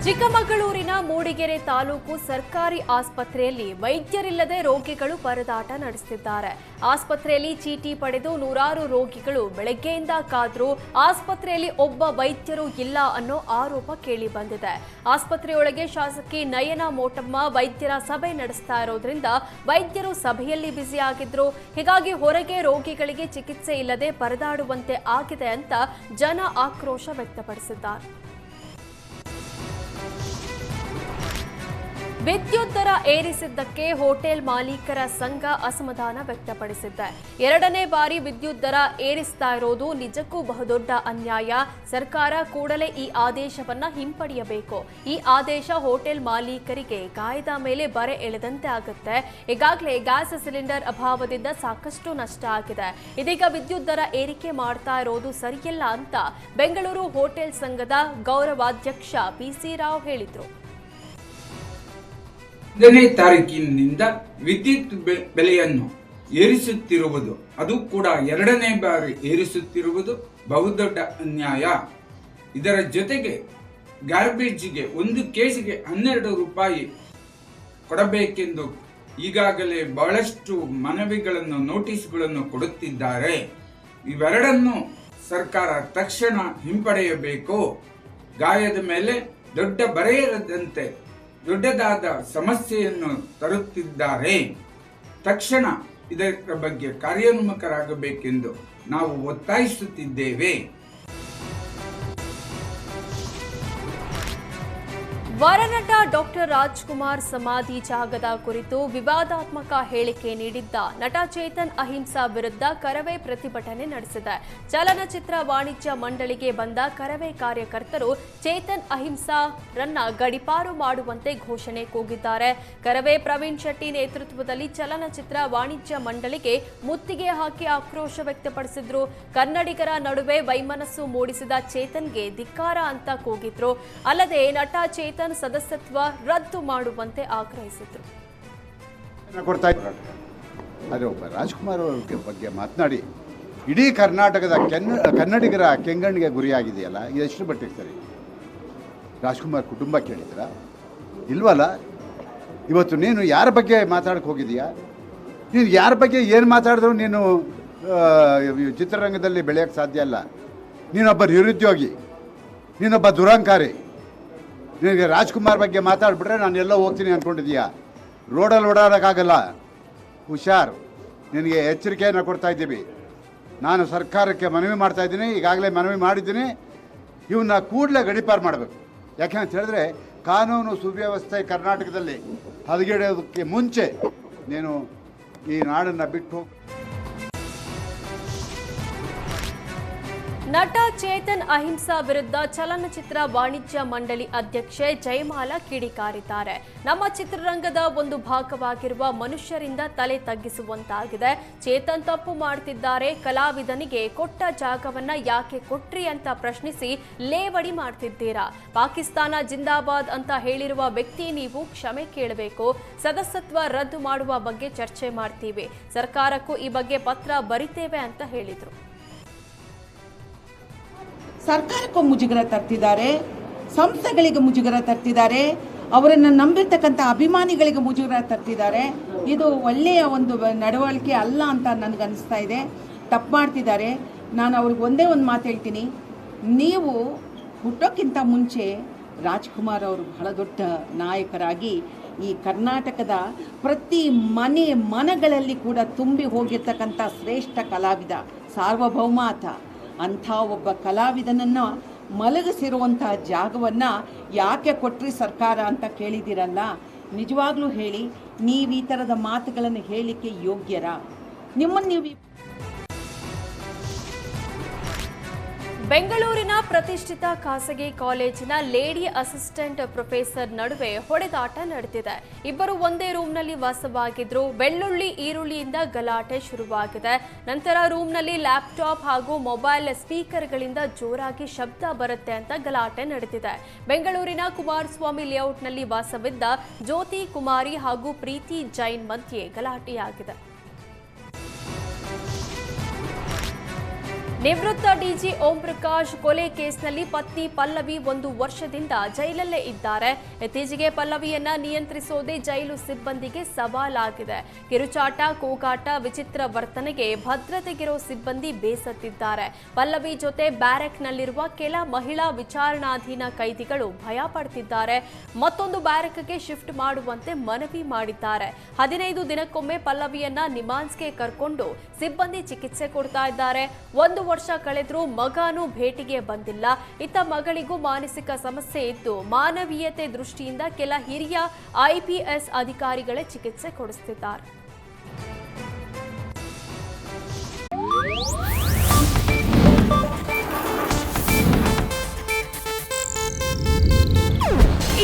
ಚಿಕ್ಕಮಗಳೂರಿನ ಮೂಡಿಗೆರೆ ತಾಲೂಕು ಸರ್ಕಾರಿ ಆಸ್ಪತ್ರೆಯಲ್ಲಿ ವೈದ್ಯರಿಲ್ಲದೆ ರೋಗಿಗಳು ಪರದಾಟ ನಡೆಸುತ್ತಿದ್ದಾರೆ. ಆಸ್ಪತ್ರೆಯಲ್ಲಿ ಚೀಟಿ ಪಡೆದು ನೂರಾರು ರೋಗಿಗಳು ಬೆಳಗ್ಗೆಯಿಂದ ಕಾದ್ರೂ ಆಸ್ಪತ್ರೆಯಲ್ಲಿ ಒಬ್ಬ ವೈದ್ಯರು ಇಲ್ಲ ಅನ್ನೋ ಆರೋಪ ಕೇಳಿ ಬಂದಿದೆ. ಆಸ್ಪತ್ರೆಯೊಳಗೆ ಶಾಸಕಿ ನಯನ ಮೋಟಮ್ಮ ವೈದ್ಯರ ಸಭೆ ನಡೆಸ್ತಾ ಇರೋದ್ರಿಂದ ವೈದ್ಯರು ಸಭೆಯಲ್ಲಿ ಬ್ಯುಸಿಯಾಗಿದ್ರು. ಹೀಗಾಗಿ ಹೊರಗೆ ರೋಗಿಗಳಿಗೆ ಚಿಕಿತ್ಸೆ ಇಲ್ಲದೆ ಪರದಾಡುವಂತೆ ಆಗಿದೆ ಅಂತ ಜನ ಆಕ್ರೋಶ ವ್ಯಕ್ತಪಡಿಸಿದ್ದಾರೆ. ವಿದ್ಯುತ್ ದರ ಏರಿಸಿದ್ದಕ್ಕೆ ಹೋಟೆಲ್ ಮಾಲೀಕರ ಸಂಘ ಅಸಮಾಧಾನ ವ್ಯಕ್ತಪಡಿಸಿದೆ. ಎರಡನೇ ಬಾರಿ ವಿದ್ಯುತ್ ದರ ಏರಿಸ್ತಾ ಇರೋದು ನಿಜಕ್ಕೂ ಬಹುದೊಡ್ಡ ಅನ್ಯಾಯ. ಸರ್ಕಾರ ಕೂಡಲೇ ಈ ಆದೇಶವನ್ನ ಹಿಂಪಡೆಯಬೇಕು. ಈ ಆದೇಶ ಹೋಟೆಲ್ ಮಾಲೀಕರಿಗೆ ಗಾಯದ ಮೇಲೆ ಬರೆ ಎಳೆದಂತೆ ಆಗುತ್ತೆ. ಈಗಾಗಲೇ ಗ್ಯಾಸ್ ಸಿಲಿಂಡರ್ ಅಭಾವದಿಂದ ಸಾಕಷ್ಟು ನಷ್ಟ ಆಗಿದೆ. ಇದೀಗ ವಿದ್ಯುತ್ ದರ ಏರಿಕೆ ಮಾಡ್ತಾ ಇರೋದು ಸರಿಯಲ್ಲ ಅಂತ ಬೆಂಗಳೂರು ಹೋಟೆಲ್ ಸಂಘದ ಗೌರವಾಧ್ಯಕ್ಷ ಪಿಸಿ ರಾವ್ ಹೇಳಿದ್ರು. 1ನೇ ತಾರೀಕಿನಿಂದ ವಿದ್ಯುತ್ ಬೆಲೆಯನ್ನು ಏರಿಸುತ್ತಿರುವುದು, ಅದು ಕೂಡ ಎರಡನೇ ಬಾರಿ ಏರಿಸುತ್ತಿರುವುದು ಬಹುದೊಡ್ಡ ಅನ್ಯಾಯ. ಇದರ ಜೊತೆಗೆ ಗಾರ್ಬೇಜ್ಗೆ 1 ಕೆಜಿಗೆ 12 ರೂಪಾಯಿ ಕೊಡಬೇಕೆಂದು ಈಗಾಗಲೇ ಬಹಳಷ್ಟು ಮನವಿಗಳನ್ನು, ನೋಟಿಸ್ಗಳನ್ನು ಕೊಡುತ್ತಿದ್ದಾರೆ. ಇವೆರಡನ್ನು ಸರ್ಕಾರ ತಕ್ಷಣ ಹಿಂಪಡೆಯಬೇಕು. ಗಾಯದ ಮೇಲೆ ದೊಡ್ಡ ಬರೆಯದಂತೆ ದೊಡ್ಡದಾದ ಸಮಸ್ಯೆಯನ್ನು ತರುತ್ತಿದ್ದಾರೆ. ತಕ್ಷಣ ಇದರ ಬಗ್ಗೆ ಕಾರ್ಯೋನ್ಮುಖರಾಗಬೇಕೆಂದು ನಾವು ಒತ್ತಾಯಿಸುತ್ತಿದ್ದೇವೆ. ವರನಟ ಡಾಕ್ಟರ್ ರಾಜ್ಕುಮಾರ್ ಸಮಾಧಿ ಜಾಗದ ಕುರಿತು ವಿವಾದಾತ್ಮಕ ಹೇಳಿಕೆ ನೀಡಿದ್ದ ನಟ ಚೇತನ್ ಅಹಿಂಸಾ ವಿರುದ್ಧ ಕರವೇ ಪ್ರತಿಭಟನೆ ನಡೆಸಿದೆ. ಚಲನಚಿತ್ರ ವಾಣಿಜ್ಯ ಮಂಡಳಿಗೆ ಬಂದ ಕರವೇ ಕಾರ್ಯಕರ್ತರು ಚೇತನ್ ಅಹಿಂಸಾರನ್ನ ಗಡೀಪಾರು ಮಾಡುವಂತೆ ಘೋಷಣೆ ಕೂಗಿದ್ದಾರೆ. ಕರವೇ ಪ್ರವೀಣ್ ಶೆಟ್ಟಿ ನೇತೃತ್ವದಲ್ಲಿ ಚಲನಚಿತ್ರ ವಾಣಿಜ್ಯ ಮಂಡಳಿಗೆ ಮುತ್ತಿಗೆ ಹಾಕಿ ಆಕ್ರೋಶ ವ್ಯಕ್ತಪಡಿಸಿದ್ರು. ಕನ್ನಡಿಗರ ನಡುವೆ ವೈಮನಸ್ಸು ಮೂಡಿಸಿದ ಚೇತನ್ಗೆ ಧಿಕ್ಕಾರ ಅಂತ ಕೂಗಿದ್ರು. ಅಲ್ಲದೆ ನಟ ಚೇತನ್ ಸದಸ್ಯತ್ವ ರದ್ದು ಮಾಡುವಂತೆ ಆಗ್ರಹಿಸಿದ್ರು. ಒಬ್ಬ ರಾಜ್ಕುಮಾರ್ ಅವರ ಬಗ್ಗೆ ಮಾತನಾಡಿ ಇಡೀ ಕರ್ನಾಟಕದ ಕನ್ನಡಿಗರ ಕೆಂಗಣ್ಣಿಗೆ ಗುರಿಯಾಗಿದೆಯಲ್ಲ, ಎಷ್ಟು ಮಟ್ಟಿಗೆ ಸರಿ? ರಾಜ್ಕುಮಾರ್ ಕುಟುಂಬ ಕೇಳಿದ್ರ ಇಲ್ವಲ್ಲ? ಇವತ್ತು ನೀನು ಯಾರ ಬಗ್ಗೆ ಮಾತಾಡಕ್ಕೆ ಹೋಗಿದೀಯಾ? ನೀನು ಯಾರ ಬಗ್ಗೆ ಏನು ಮಾತಾಡಿದ್ರು ನೀನು ಚಿತ್ರರಂಗದಲ್ಲಿ ಬೆಳೆಯೋಕ್ಕೆ ಸಾಧ್ಯ ಅಲ್ಲ. ನೀನೊಬ್ಬ ನಿರುದ್ಯೋಗಿ, ನೀನೊಬ್ಬ ದುರಂಕಾರಿ. ನಿನಗೆ ರಾಜ್ಕುಮಾರ್ ಬಗ್ಗೆ ಮಾತಾಡ್ಬಿಟ್ರೆ ನಾನು ಎಲ್ಲೋ ಹೋಗ್ತೀನಿ ಅಂದ್ಕೊಂಡಿದ್ದೀಯಾ? ರೋಡಲ್ಲಿ ಓಡಾಡೋಕ್ಕಾಗಲ್ಲ. ಹುಷಾರ್, ನಿನಗೆ ಎಚ್ಚರಿಕೆಯನ್ನು ಕೊಡ್ತಾ ಇದ್ದೀವಿ. ನಾನು ಸರ್ಕಾರಕ್ಕೆ ಮನವಿ ಮಾಡ್ತಾ ಇದ್ದೀನಿ, ಈಗಾಗಲೇ ಮನವಿ ಮಾಡಿದ್ದೀನಿ. ಇವನ್ನ ಕೂಡಲೇ ಗಡೀಪಾರು ಮಾಡಬೇಕು. ಯಾಕೆಂತ ಹೇಳಿದ್ರೆ ಕಾನೂನು ಸುವ್ಯವಸ್ಥೆ ಕರ್ನಾಟಕದಲ್ಲಿ ಹದಗೆಡೋದಕ್ಕೆ ಮುಂಚೆ ನೀನು ಈ ನಾಡನ್ನು ಬಿಟ್ಟು ಹೋಗಿ. ನಟ ಚೇತನ್ ಅಹಿಂಸಾ ವಿರುದ್ಧ ಚಲನಚಿತ್ರ ವಾಣಿಜ್ಯ ಮಂಡಳಿ ಅಧ್ಯಕ್ಷೆ ಜಯಮಾಲಾ ಕಿಡಿಕಾರಿದ್ದಾರೆ. ನಮ್ಮ ಚಿತ್ರರಂಗದ ಒಂದು ಭಾಗವಾಗಿರುವ ಮನುಷ್ಯರಿಂದ ತಲೆ ತಗ್ಗಿಸುವಂತಾಗಿದೆ. ಚೇತನ್ ತಪ್ಪು ಮಾಡ್ತಿದ್ದಾರೆ. ಕಲಾವಿದನಿಗೆ ಕೊಟ್ಟ ಜಾಗವನ್ನ ಯಾಕೆ ಕೊಟ್ರಿ ಅಂತ ಪ್ರಶ್ನಿಸಿ ಲೇವಡಿ ಮಾಡ್ತಿದ್ದೀರಾ? ಪಾಕಿಸ್ತಾನ ಜಿಂದಾಬಾದ್ ಅಂತ ಹೇಳಿರುವ ವ್ಯಕ್ತಿ ನೀವು ಕ್ಷಮೆ ಕೇಳಬೇಕು. ಸದಸ್ಯತ್ವ ರದ್ದು ಮಾಡುವ ಬಗ್ಗೆ ಚರ್ಚೆ ಮಾಡ್ತೀವಿ. ಸರ್ಕಾರಕ್ಕೂ ಈ ಬಗ್ಗೆ ಪತ್ರ ಬರಿತೇವೆ ಅಂತ ಹೇಳಿದ್ರು. ಸರ್ಕಾರಕ್ಕೂ ಮುಜುಗರ ತರ್ತಿದ್ದಾರೆ, ಸಂಸ್ಥೆಗಳಿಗೆ ಮುಜುಗರ ತರ್ತಿದ್ದಾರೆ, ಅವರನ್ನು ನಂಬಿರ್ತಕ್ಕಂಥ ಅಭಿಮಾನಿಗಳಿಗೆ ಮುಜುಗರ ತರ್ತಿದ್ದಾರೆ. ಇದು ಒಳ್ಳೆಯ ಒಂದು ನಡವಳಿಕೆ ಅಲ್ಲ ಅಂತ ನನಗನ್ನಿಸ್ತಾ ಇದೆ. ತಪ್ಪು ಮಾಡ್ತಿದ್ದಾರೆ. ನಾನು ಅವ್ರಿಗೆ ಒಂದೇ ಒಂದು ಮಾತು ಹೇಳ್ತೀನಿ. ನೀವು ಹುಟ್ಟೋಕ್ಕಿಂತ ಮುಂಚೆ ರಾಜ್ಕುಮಾರ್ ಅವರು ಬಹಳ ದೊಡ್ಡ ನಾಯಕರಾಗಿ ಈ ಕರ್ನಾಟಕದ ಪ್ರತಿ ಮನೆಗಳಲ್ಲಿ ಕೂಡ ತುಂಬಿ ಹೋಗಿರ್ತಕ್ಕಂಥ ಶ್ರೇಷ್ಠ ಕಲಾವಿದ, ಸಾರ್ವಭೌಮ ಆತ. ಅಂಥ ಒಬ್ಬ ಕಲಾವಿದನನ್ನು ಮಲಗಿಸಿರುವಂಥ ಜಾಗವನ್ನು ಯಾಕೆ ಕೊಟ್ರಿ ಸರ್ಕಾರ ಅಂತ ಕೇಳಿದ್ದೀರಲ್ಲ? ನಿಜವಾಗ್ಲೂ ಹೇಳಿ, ನೀವು ಈ ಥರದ ಮಾತುಗಳನ್ನು ಹೇಳಲಿಕ್ಕೆ ಯೋಗ್ಯರಾ? ನಿಮ್ಮನ್ನು ನೀವು ಬೆಂಗಳೂರಿನ ಪ್ರತಿಷ್ಠಿತ ಖಾಸಗಿ ಕಾಲೇಜಿನ ಲೇಡಿ ಅಸಿಸ್ಟೆಂಟ್ ಪ್ರೊಫೆಸರ್ ನಡುವೆ ಹೊಡೆದಾಟ ನಡೆದಿದೆ. ಇಬ್ಬರು ಒಂದೇ ರೂಮ್ನಲ್ಲಿ ವಾಸವಾಗಿದ್ರು. ಬೆಳ್ಳುಳ್ಳಿ ಈರುಳ್ಳಿಯಿಂದ ಗಲಾಟೆ ಶುರುವಾಗಿದೆ. ನಂತರ ರೂಮ್ನಲ್ಲಿ ಲ್ಯಾಪ್ಟಾಪ್ ಹಾಗೂ ಮೊಬೈಲ್ ಸ್ಪೀಕರ್ಗಳಿಂದ ಜೋರಾಗಿ ಶಬ್ದ ಬರುತ್ತೆ ಅಂತ ಗಲಾಟೆ ನಡೆದಿದೆ. ಬೆಂಗಳೂರಿನ ಕುಮಾರಸ್ವಾಮಿ ಲೇಔಟ್ನಲ್ಲಿ ವಾಸವಿದ್ದ ಜ್ಯೋತಿ ಕುಮಾರಿ ಹಾಗೂ ಪ್ರೀತಿ ಜೈನ್ ಮಧ್ಯೆ ಗಲಾಟೆಯಾಗಿದೆ. ನಿವೃತ್ತ ಡಿಜಿ ಓಂ ಪ್ರಕಾಶ್ ಕೊಲೆ ಕೇಸ್ನಲ್ಲಿ ಪತ್ನಿ ಪಲ್ಲವಿ 1 ವರ್ಷದಿಂದ ಜೈಲಲ್ಲೇ ಇದ್ದಾರೆ. ಇತ್ತೀಚೆಗೆ ಪಲ್ಲವಿಯನ್ನ ನಿಯಂತ್ರಿಸೋದೇ ಜೈಲು ಸಿಬ್ಬಂದಿಗೆ ಸವಾಲಾಗಿದೆ. ಕಿರುಚಾಟ, ಕೂಗಾಟ, ವಿಚಿತ್ರ ವರ್ತನೆಗೆ ಭದ್ರತೆಗಿರೋ ಸಿಬ್ಬಂದಿ ಬೇಸತ್ತಿದ್ದಾರೆ. ಪಲ್ಲವಿ ಜೊತೆ ಬ್ಯಾರಕ್ನಲ್ಲಿರುವ ಕೆಲ ಮಹಿಳಾ ವಿಚಾರಣಾಧೀನ ಕೈದಿಗಳು ಭಯ ಪಡ್ತಿದ್ದಾರೆ. ಮತ್ತೊಂದು ಬ್ಯಾರಕ್ಗೆ ಶಿಫ್ಟ್ ಮಾಡುವಂತೆ ಮನವಿ ಮಾಡಿದ್ದಾರೆ. 15 ದಿನಕ್ಕೊಮ್ಮೆ ಪಲ್ಲವಿಯನ್ನ ನಿಮಾನ್ಸ್ಗೆ ಕರ್ಕೊಂಡು ಸಿಬ್ಬಂದಿ ಚಿಕಿತ್ಸೆ ಕೊಡ್ತಾ ಇದ್ದಾರೆ. 1 ವರ್ಷ ಕಳೆದ್ರೂ ಮಗನೂ ಭೇಟಿಗೆ ಬಂದಿಲ್ಲ. ಇತ್ತ ಮಗಳಿಗೂ ಮಾನಸಿಕ ಸಮಸ್ಯೆ ಇದ್ದು ಮಾನವೀಯತೆ ದೃಷ್ಟಿಯಿಂದ ಕೆಲ ಹಿರಿಯ IPS ಅಧಿಕಾರಿಗಳೇ ಚಿಕಿತ್ಸೆ ಕೊಡಿಸುತ್ತಿದ್ದಾರೆ.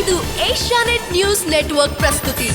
ಇದು ಏಷ್ಯಾನೆಟ್ ನ್ಯೂಸ್ ನೆಟ್ವರ್ಕ್ ಪ್ರಸ್ತುತಿ.